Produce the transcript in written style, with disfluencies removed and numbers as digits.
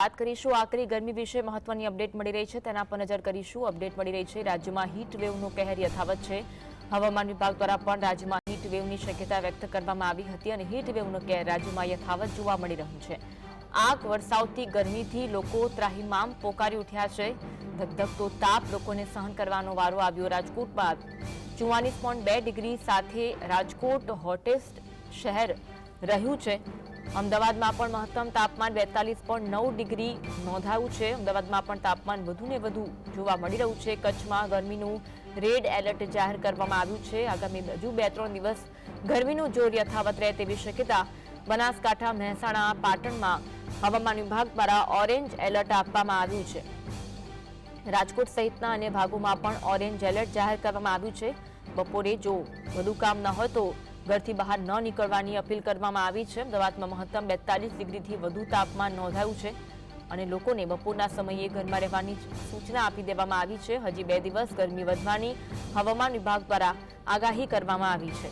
વાત કરીશું આકરી ગરમી વિશે મહત્વની અપડેટ મળી રહી છે તેના પર નજર કરીશું। અપડેટ મળી રહી છે રાજ્યમાં હીટ વેવનો કહેર યથાવત છે। હવામાન વિભાગ દ્વારા પણ રાજ્યમાં હીટ વેવની શક્યતા વ્યક્ત કરવામાં આવી હતી અને હીટ વેવનો કહેર રાજ્યમાં યથાવત જોવા મળી રહ્યું છે। આગ વરસાવતી ગરમીથી લોકો ત્રાહિમામ પોકારી ઉઠ્યા છે। ધગધગતો તાપ લોકોને સહન કરવાનો વારો આવ્યો। રાજકોટમાં 44.2 ડિગ્રી સાથે રાજકોટ હોટેસ્ટ શહેર રહ્યું છે। અમદાવાદમાં પણ મહત્તમ તાપમાન 42.9 ડિગ્રી નોંધાયું છે। અમદાવાદમાં પણ તાપમાન વધુને વધુ જોવા મળી રહ્યું છે। કચ્છમાં ગરમીનું રેડ એલર્ટ જાહેર કરવામાં આવ્યું છે। આગામી હજુ 2-3 દિવસ ગરમીનું જોર યથાવત રહે તેવી શક્યતા બનાસકાંઠા, મહેસાણા, પાટણમાં હવામાન વિભાગ દ્વારા ઓરેન્જ એલર્ટ આપવામાં આવ્યું છે। રાજકોટ સહિતના અન્ય ભાગોમાં પણ ઓરેન્જ એલર્ટ જાહેર કરવામાં આવ્યું છે। બપોરે જો વધુ કામ ન હોય તો ઘરથી બહાર ન નીકળવાની અપીલ કરવામાં આવી છે। અમદાવાદમાં મહત્તમ 42 ડિગ્રીથી વધુ તાપમાન નોંધાયું છે અને લોકોને બપોરના સમયે ઘરમાં રહેવાની સૂચના આપી દેવામાં આવી છે। હજી 2 દિવસ ગરમી વધવાની હવામાન વિભાગ દ્વારા આગાહી કરવામાં આવી છે।